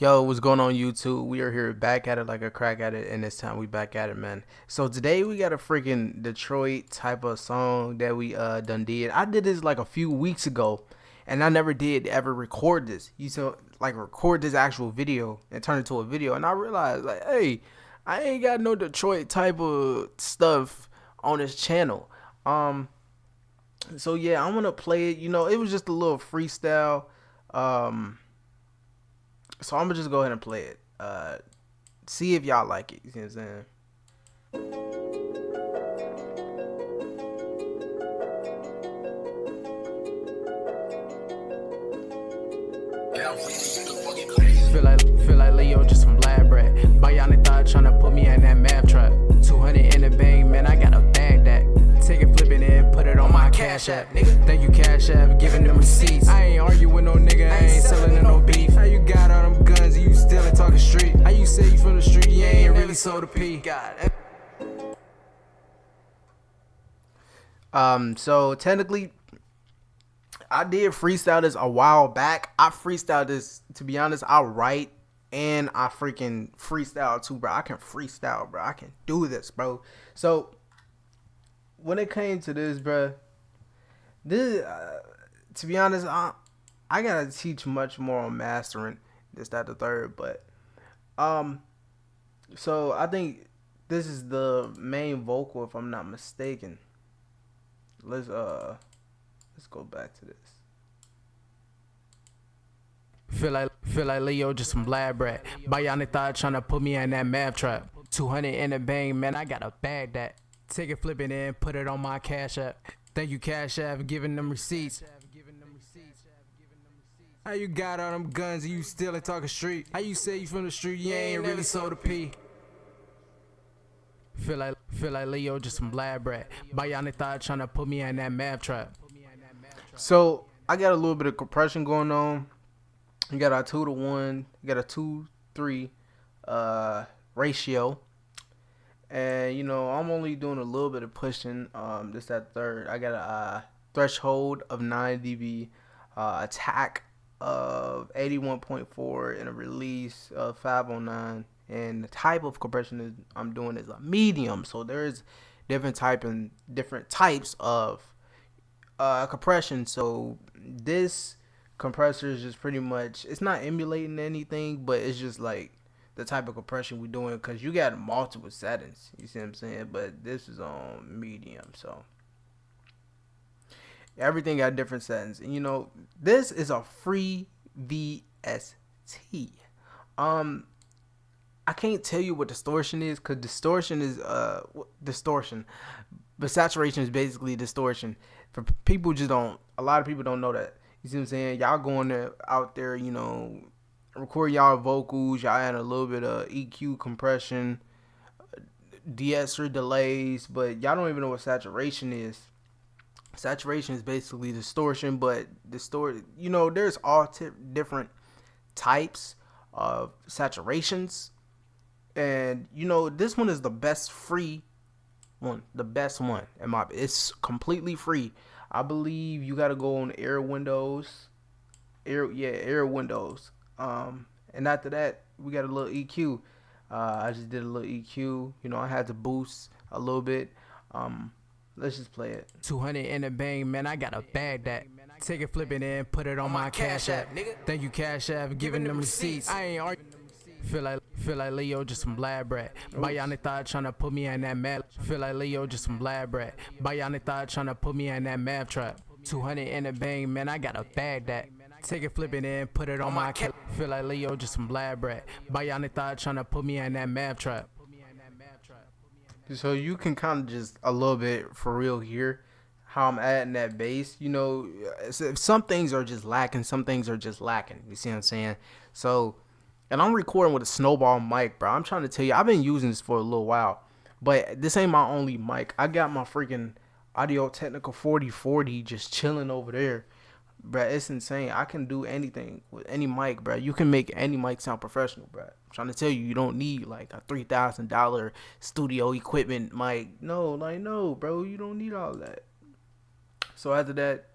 Yo, what's going on YouTube? We are here back at it like a crack at it, and this time we back at it, man. So today we got a freaking Detroit type of song that we done did. I did this like a few weeks ago, and I never did ever record this. You know, like record this actual video and turn it to a video, and I realized like, hey, I ain't got no Detroit type of stuff on this channel. Um, so yeah, I'm gonna play it. You know, it was just a little freestyle. Um. So I'm gonna just go ahead and play it. See if y'all like it. You see what I'm saying? Feel like Leo, just some lab rat. Bionic thought tryna put me in that math trap. 200 in the bank, man, I got a bag that. Take it, flip it in, put it on my Cash App. Nigga, thank you, Cash App, giving them receipts. I ain't arguing with no nigga, I ain't selling no beef. How you got all them guns and you still ain't talking street? How you say you from the street, you ain't really sold a P? God. So technically, I did freestyle this a while back. I freestyle this, to be honest. I write and I freaking freestyle too, bro. I can freestyle, bro. I can do this, bro. So when it came to this, bro, this, to be honest, I gotta teach much more on mastering this, that, the third. But so I think this is the main vocal, if I'm not mistaken. Let's go back to this. Feel like Leo, just some lab rat. Bionic thought tryna put me in that math trap. 200 in the bank, man, I got a bag that. Take it, flip it in, put it on my Cash App. Thank you, Cash App, giving them receipts. How you got all them guns and you still ain't talking street? How you say you from the street, you ain't really sold a P? Feel like Leo, just some lab rat. Bionic thought tryna put me in that math trap. So I got a little bit of compression going on. You got a 2-to-1. You got a 2-3 ratio. And you know, I'm only doing a little bit of pushing. This that third. I got a threshold of 9 dB, attack of 81.4, and a release of 509. And the type of compression I'm doing is a medium. So there's different types of compression. So this compressor is just pretty much, it's not emulating anything, but it's just like the type of compression we're doing, because you got multiple settings, you see what I'm saying? But this is on medium, so everything got different settings. And you know, this is a free VST. I can't tell you what distortion is, because distortion is distortion, but saturation is basically distortion. For people just don't, a lot of people don't know that. You see what I'm saying? Y'all going there, out there, you know, record y'all vocals, y'all add a little bit of EQ, compression, de-esser, delays, but y'all don't even know what saturation is. Saturation is basically distortion, but you know, there's all different types of saturations. And you know, this one is the best free one, the best one. It's completely free. I believe you gotta go on Air Windows. Air Windows. And after that, we got a little EQ. I just did a little EQ. You know, I had to boost a little bit. Let's just play it. 200 in the bank, man, I got a bag that. Take it, flip it in, put it on my Cash App. Thank you, Cash App, giving them receipts. I ain't arguing. Feel like Leo, just some lab rat. Bionic thought tryna put me in that math. Feel like Leo, just some lab rat. Bionic thought tryna put me in that math trap. 200 in the bank, man, I got a bag that. Take it, flip it in, put it on my Cash. Feel like Leo, just some lab rat. Bionic thought tryna put me in that math trap. So you can kind of just a little bit for real here how I'm adding that bass. You know, some things are just lacking, some things are just lacking. You see what I'm saying? So, and I'm recording with a Snowball mic, bro. I'm trying to tell you, I've been using this for a little while, but this ain't my only mic. I got my freaking Audio Technica 4040 just chilling over there, bro. It's insane. I can do anything with any mic, bro. You can make any mic sound professional, bro. I'm trying to tell you, you don't need like a $3,000 studio equipment mic. No, like no, bro. You don't need all that. So after that,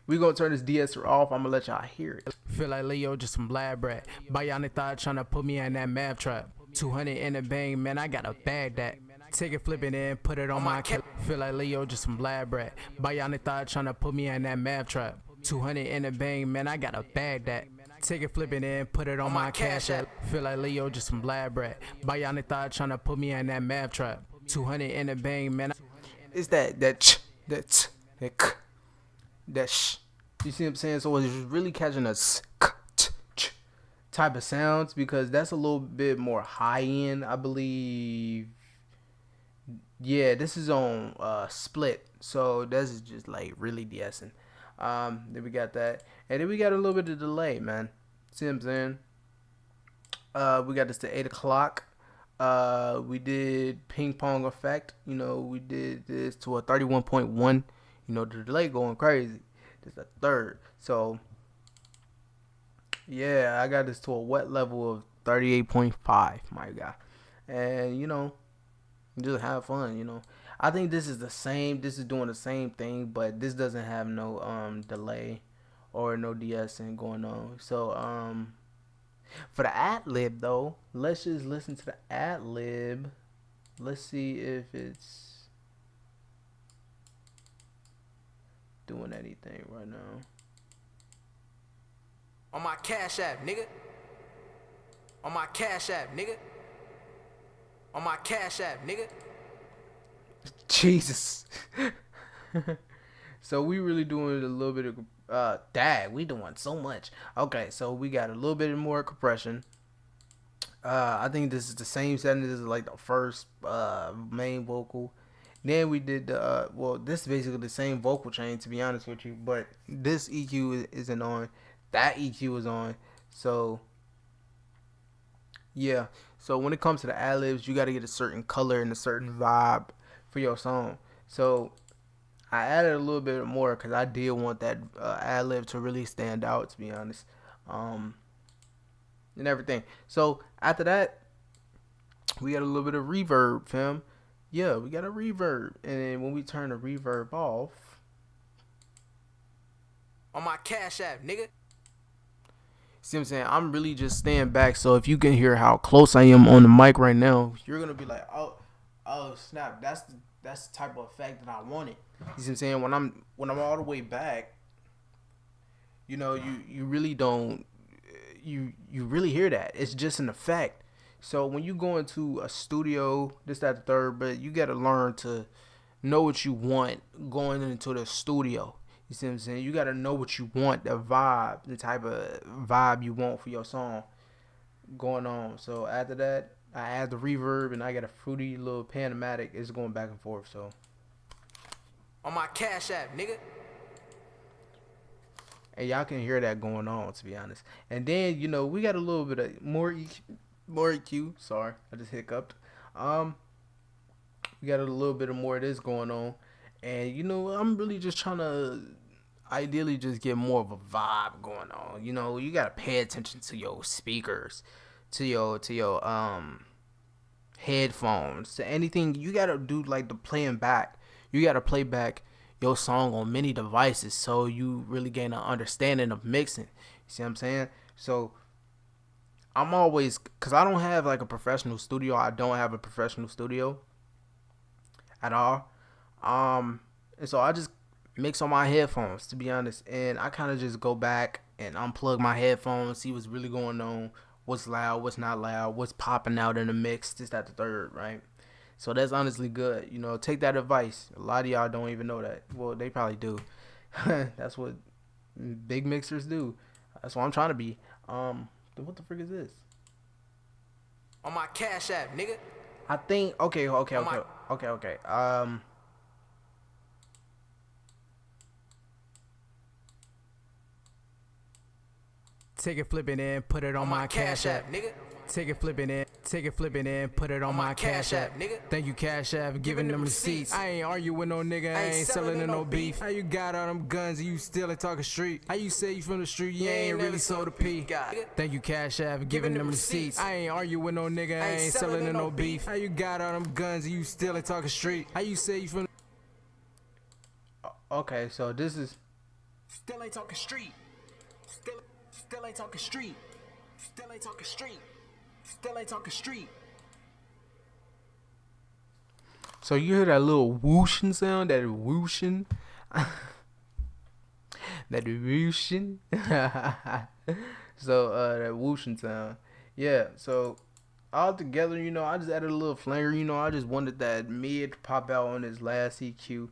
We gonna turn this de-esser off. I'm gonna let y'all hear it. Feel like Leo, just some blab brat. Bionic thought trying to put me in that math trap. 200 in the bang, man, I got a bag that. Take it, flip it in, put it on my cap. Feel like Leo, just some blab brat. Bionic thought trying to put me in that math trap. 200 in the bang, man, I got a bag that. Take it, flip it in, put it on my cash app. Feel like Leo, just some blab brat. Bionic thought trying to put me in that math trap. 200 in the bang, man. It's that ch, that t, that k, that sh. You see what I'm saying? So it's really catching us type of sounds because that's a little bit more high end, I believe. Yeah, this is on split, so this is just like really de-essing. Then we got that, and then we got a little bit of delay, man. See what I'm saying? We got this to 8 o'clock. We did ping pong effect. You know, we did this to a 31.1. You know, the delay going crazy. This is a third. So yeah, I got this to a wet level of 38.5. My God, and you know, just have fun. You know, I think this is the same. This is doing the same thing, but this doesn't have no delay or no de-essing going on. So for the ad lib though, let's just listen to the ad lib. Let's see if it's doing anything right now. On my cash app, nigga. On my cash app, nigga. On my cash app, nigga. Jesus. So we really doing a little bit of dang, we doing so much. Okay, so we got a little bit more compression. I think this is the same setting as like the first main vocal. Then we did the well, this is basically the same vocal chain to be honest with you, but this EQ isn't on. That EQ is on. So yeah. So when it comes to the ad libs, you got to get a certain color and a certain vibe for your song. So I added a little bit more because I did want that ad lib to really stand out, to be honest, and everything. So after that, we got a little bit of reverb, fam. Yeah, we got a reverb, and then when we turn the reverb off, on my cash app, nigga. See what I'm saying? I'm really just staying back, so if you can hear how close I am on the mic right now, you're gonna be like, oh snap, that's the type of effect that I wanted. You see what I'm saying? When I'm all the way back, you know, you really don't you really hear that. It's just an effect. So when you go into a studio, this, that, the third, but you gotta learn to know what you want going into the studio. You see what I'm saying? You gotta know what you want, the vibe, the type of vibe you want for your song going on. So after that, I add the reverb and I got a fruity little panamatic. It's going back and forth. So on my cash app, nigga. And y'all can hear that going on, to be honest. And then, you know, we got a little bit of more EQ. Sorry, I just hiccuped. We got a little bit of more of this going on. And, you know, I'm really just trying to ideally just get more of a vibe going on. You know, you got to pay attention to your speakers, to your headphones, to anything. You got to do like the playing back. You got to play back your song on many devices so you really gain an understanding of mixing. You see what I'm saying? So I'm always, because I don't have like a professional studio. I don't have a professional studio at all. And so I just mix on my headphones, to be honest, and I kind of just go back and unplug my headphones, see what's really going on, what's loud, what's not loud, what's popping out in the mix, this, that, the third, right? So that's honestly good. You know, take that advice. A lot of y'all don't even know that. Well, they probably do. That's what big mixers do. That's what I'm trying to be. What the frick is this? On my cash app, nigga. I think, okay. Take it, flip it in, put it on my cash app, nigga. Take it, flip it in, put it on my cash app, nigga. Thank you, Cash App, giving them receipts. I ain't arguing with no nigga, I ain't selling no beef. How you got all them guns and you still ain't talking street? How you say you from the street, you ain't really sold a P? Thank you, Cash App, giving them receipts. I ain't arguing with no nigga, I ain't selling no beef. How you got all them guns and you still ain't talking street? How you say you from? Okay, so this is. Still ain't talking street. Still ain't talking street. Still ain't talking street. Still ain't talking street. So you hear that little whooshing sound, that whooshing, that whooshing. So that whooshing sound, yeah. So all together, you know, I just added a little flanger. You know, I just wanted that mid to pop out on his last EQ.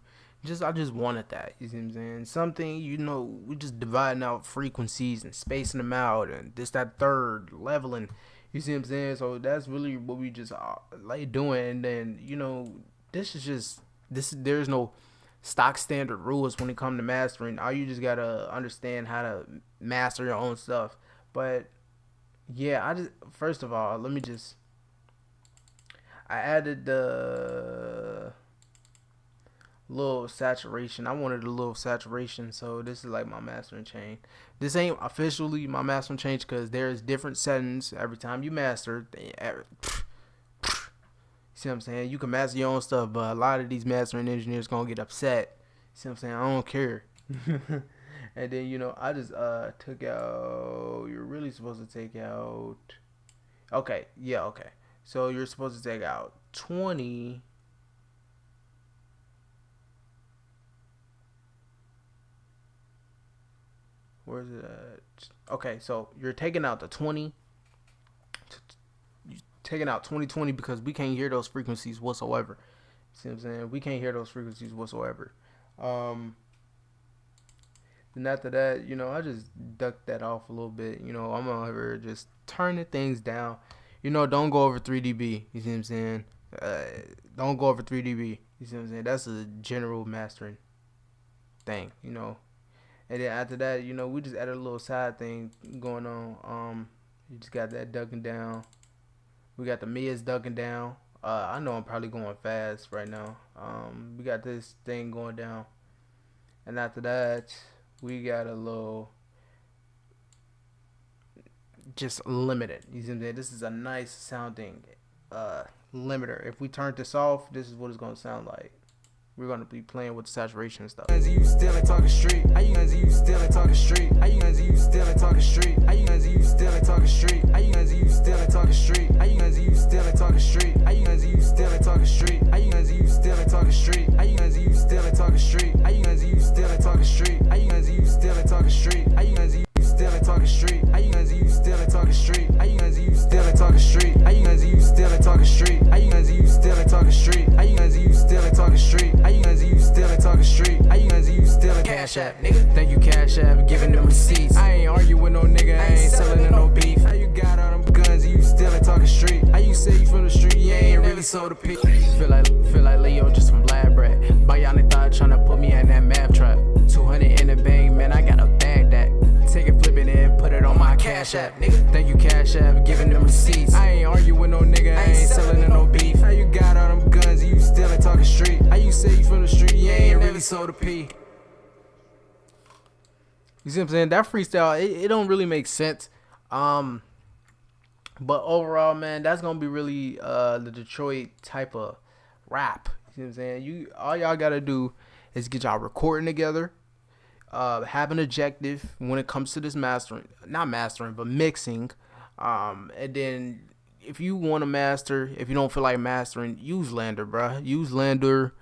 I just wanted that. You see what I'm saying? Something, you know, we just dividing out frequencies and spacing them out and this, that, third leveling. You see what I'm saying? So that's really what we just like doing. And then, you know, this is just this. There's no stock standard rules when it comes to mastering. All you just gotta understand how to master your own stuff. But yeah, first of all, I added the little saturation. I wanted a little saturation, so this is like my mastering chain. This ain't officially my mastering chain because there's different settings every time you master. See what I'm saying? You can master your own stuff, but a lot of these mastering engineers gonna get upset. See what I'm saying? I don't care. And then, you know, I just took out. You're really supposed to take out. Okay, yeah, okay. So you're supposed to take out 20. Where's it at? Okay, so you're taking out the 20. You're taking out 2020 because we can't hear those frequencies whatsoever. See what I'm saying? We can't hear those frequencies whatsoever. Then after that, you know, I just ducked that off a little bit. You know, I'm over just turning things down. You know, don't go over 3 dB. You see what I'm saying? Don't go over 3 dB. You see what I'm saying? That's a general mastering thing, you know. And then after that, you know, we just added a little side thing going on. You just got that ducking down. We got the mids ducking down. I know I'm probably going fast right now. We got this thing going down. And after that, we got a little just limited. You see what I'm saying? This is a nice sounding limiter. If we turn this off, this is what it's going to sound like. We're gonna be playing with saturation and stuff. You still ain't talking street. You still ain't talking street. You still ain't talking street. You still ain't talking street. You still ain't talking street. You still ain't talking street. You still ain't talking street. You still ain't talking street. You still ain't talking street. You still ain't talking street. You still ain't talking street. You still ain't talking street. You still ain't talking street. You still ain't talking street. You still ain't talking street. You still ain't talking street. You still ain't talking street. You still ain't talking street. You still ain't Cash App, nigga. Thank you, Cash App, giving them receipts. I ain't arguing with no nigga. I ain't selling no beef. How you got all them guns? You still ain't talking street. How you say you from the street? You ain't really sold a piece. Feel like Leo just from Lab Rat. Bionic thought tryna put me in that math trap. 200 in the bank, man. I gotta bag that. Take it, flip it, and put it on my Cash App, nigga. Thank you, Cash App, giving them receipts. I ain't arguing with no nigga. I ain't selling no beef. How you got all them guns? You still ain't talking street. How you say you from the street? You ain't really sold a P. You see what I'm saying? That freestyle, it don't really make sense. But overall, man, that's gonna be really the Detroit type of rap. You see what I'm saying? All y'all gotta do is get y'all recording together. Have an objective when it comes to this not mastering, but mixing. And then if you want to master, if you don't feel like mastering, use LANDR, bruh. Use LANDR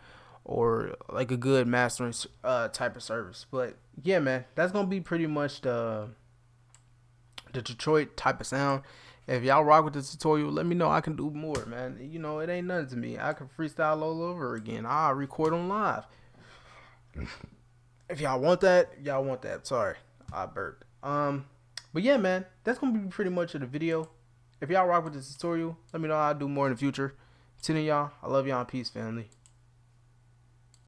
or like a good mastering type of service. But yeah, man, that's gonna be pretty much the Detroit type of sound. If y'all rock with the tutorial, let me know. I can do more, man. You know, it ain't nothing to me. I can freestyle all over again. I'll record on live. If y'all want that, Sorry, I burped. But yeah, man, that's gonna be pretty much of the video. If y'all rock with this tutorial, let me know. I'll do more in the future. Tuning y'all. I love y'all. Peace, family.